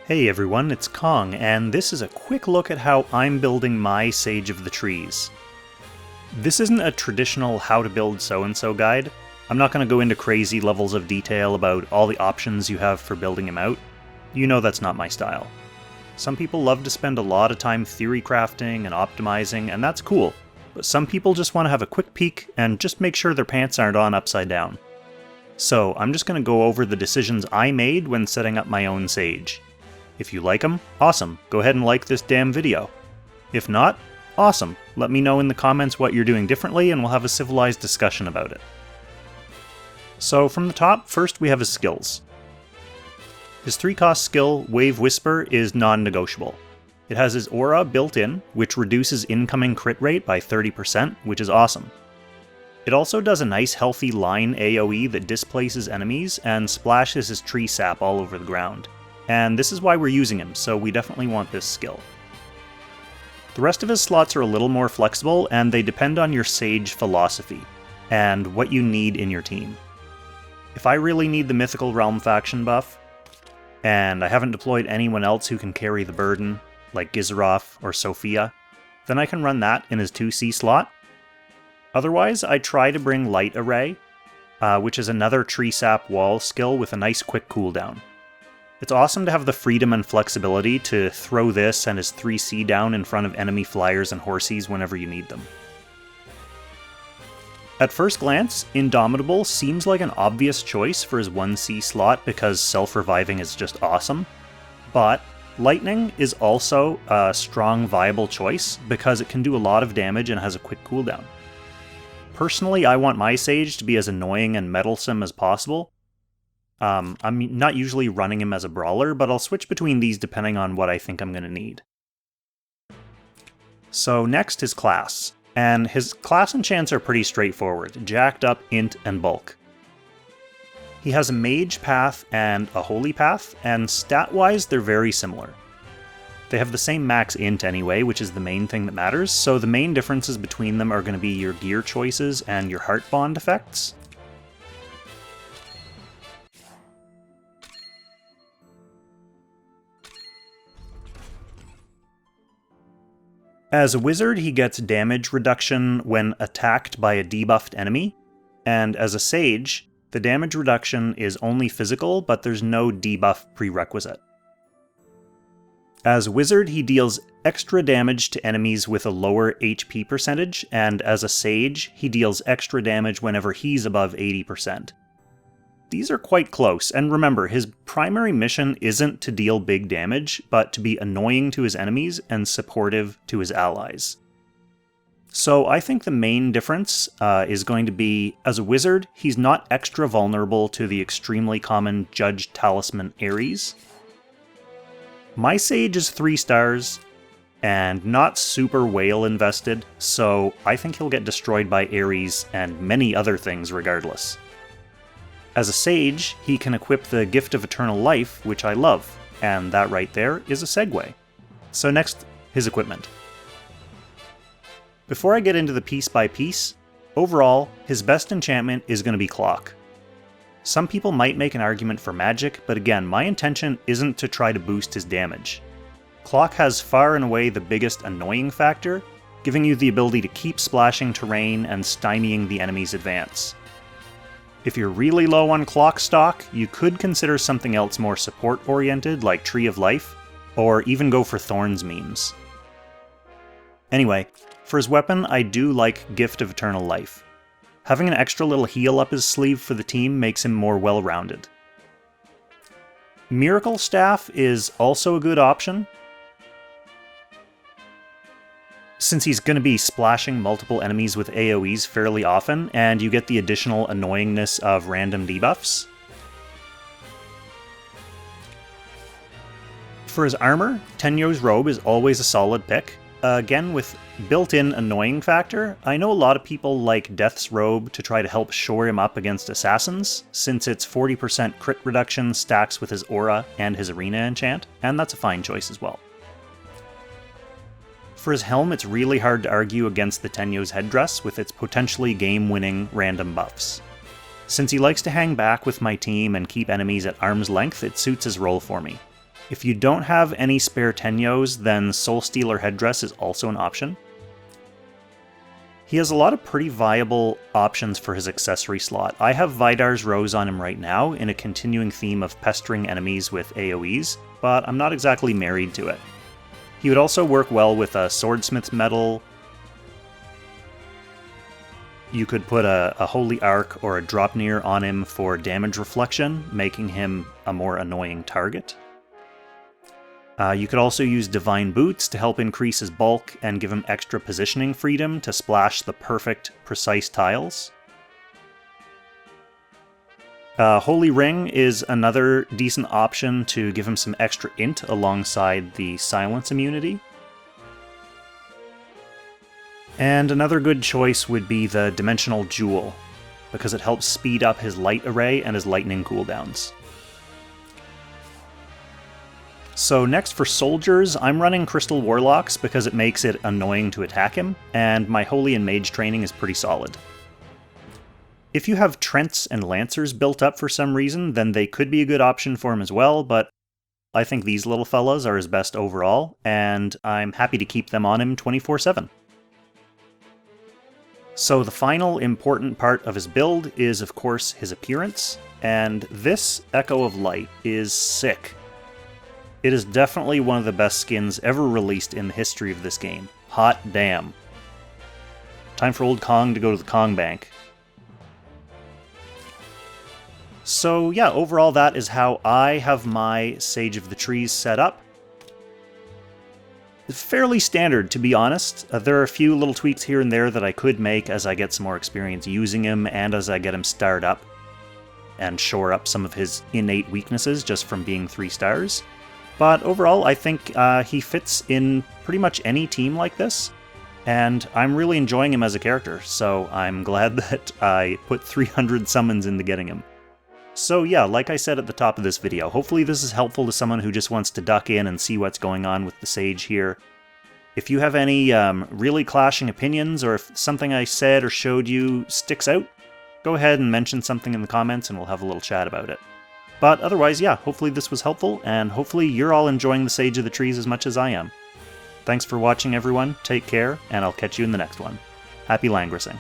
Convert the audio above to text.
Hey everyone, it's Kong, and this is a quick look at how I'm building my Sage of the Trees. This isn't a traditional how to build so-and-so guide. I'm not going to go into crazy levels of detail about all the options you have for building him out. You know that's not my style. Some people love to spend a lot of time theory crafting and optimizing, and that's cool. But some people just want to have a quick peek and just make sure their pants aren't on upside down. So I'm just going to go over the decisions I made when setting up my own Sage. If you like them, awesome, go ahead and like this damn video. If not, awesome, let me know in the comments what you're doing differently and we'll have a civilized discussion about it. So from the top, first we have his skills. His 3-cost skill, Wave Whisper, is non-negotiable. It has his aura built in, which reduces incoming crit rate by 30%, which is awesome. It also does a nice healthy line AoE that displaces enemies and splashes his tree sap all over the ground. And this is why we're using him, so we definitely want this skill. The rest of his slots are a little more flexible, and they depend on your Sage philosophy, and what you need in your team. If I really need the Mythical Realm faction buff, and I haven't deployed anyone else who can carry the burden, like Gizaroth or Sophia, then I can run that in his 2C slot. Otherwise, I try to bring Light Array, which is another tree sap wall skill with a nice quick cooldown. It's awesome to have the freedom and flexibility to throw this and his 3C down in front of enemy flyers and horsies whenever you need them. At first glance, Indomitable seems like an obvious choice for his 1C slot because self-reviving is just awesome, but Lightning is also a strong, viable choice because it can do a lot of damage and has a quick cooldown. Personally, I want my Sage to be as annoying and meddlesome as possible. I'm not usually running him as a brawler, but I'll switch between these depending on what I think I'm going to need. So next, his class. And his class enchants are pretty straightforward, jacked up, int, and bulk. He has a mage path and a holy path, and stat-wise they're very similar. They have the same max int anyway, which is the main thing that matters, so the main differences between them are going to be your gear choices and your heart bond effects. As a wizard, he gets damage reduction when attacked by a debuffed enemy, and as a sage, the damage reduction is only physical, but there's no debuff prerequisite. As a wizard, he deals extra damage to enemies with a lower HP percentage, and as a sage, he deals extra damage whenever he's above 80%. These are quite close, and remember, his primary mission isn't to deal big damage, but to be annoying to his enemies and supportive to his allies. So I think the main difference is going to be, as a wizard, he's not extra vulnerable to the extremely common Judge Talisman Ares. My Sage is 3 stars, and not super whale invested, so I think he'll get destroyed by Ares and many other things regardless. As a sage, he can equip the Gift of Eternal Life, which I love, and that right there is a segue. So next, his equipment. Before I get into the piece by piece, overall, his best enchantment is going to be Clock. Some people might make an argument for magic, but again, my intention isn't to try to boost his damage. Clock has far and away the biggest annoying factor, giving you the ability to keep splashing terrain and stymieing the enemy's advance. If you're really low on clock stock, you could consider something else more support-oriented like Tree of Life, or even go for Thorns memes. Anyway, for his weapon, I do like Gift of Eternal Life. Having an extra little heal up his sleeve for the team makes him more well-rounded. Miracle Staff is also a good option, since he's going to be splashing multiple enemies with AoEs fairly often, and you get the additional annoyingness of random debuffs. For his armor, Tenyo's Robe is always a solid pick. Again, with built-in annoying factor, I know a lot of people like Death's Robe to try to help shore him up against assassins, since its 40% crit reduction stacks with his aura and his arena enchant, and that's a fine choice as well. For his helm, it's really hard to argue against the Tenyo's headdress with its potentially game-winning random buffs. Since he likes to hang back with my team and keep enemies at arm's length, it suits his role for me. If you don't have any spare Tenyos, then Soul Stealer Headdress is also an option. He has a lot of pretty viable options for his accessory slot. I have Vidar's Rose on him right now in a continuing theme of pestering enemies with AoEs, but I'm not exactly married to it. He would also work well with a Swordsmith's Medal. You could put a Holy Arc or a Dropnir on him for damage reflection, making him a more annoying target. You could also use Divine Boots to help increase his bulk and give him extra positioning freedom to splash the perfect, precise tiles. Holy Ring is another decent option to give him some extra int alongside the silence immunity. And another good choice would be the Dimensional Jewel, because it helps speed up his light array and his lightning cooldowns. So next for soldiers, I'm running Crystal Warlocks because it makes it annoying to attack him, and my Holy and Mage training is pretty solid. If you have Trents and Lancers built up for some reason, then they could be a good option for him as well, but I think these little fellas are his best overall, and I'm happy to keep them on him 24/7. So the final important part of his build is, of course, his appearance, and this Echo of Light is sick. It is definitely one of the best skins ever released in the history of this game. Hot damn. Time for old Kong to go to the Kong Bank. So yeah, overall that is how I have my Sage of the Trees set up. It's fairly standard, to be honest. There are a few little tweaks here and there that I could make as I get some more experience using him and as I get him starred up and shore up some of his innate weaknesses just from being 3 stars. But overall, I think he fits in pretty much any team like this, and I'm really enjoying him as a character, so I'm glad that I put 300 summons into getting him. So yeah, like I said at the top of this video, hopefully this is helpful to someone who just wants to duck in and see what's going on with the Sage here. If you have any really clashing opinions, or if something I said or showed you sticks out, go ahead and mention something in the comments and we'll have a little chat about it. But otherwise, yeah, hopefully this was helpful, and hopefully you're all enjoying the Sage of the Trees as much as I am. Thanks for watching, everyone, take care, and I'll catch you in the next one. Happy languishing.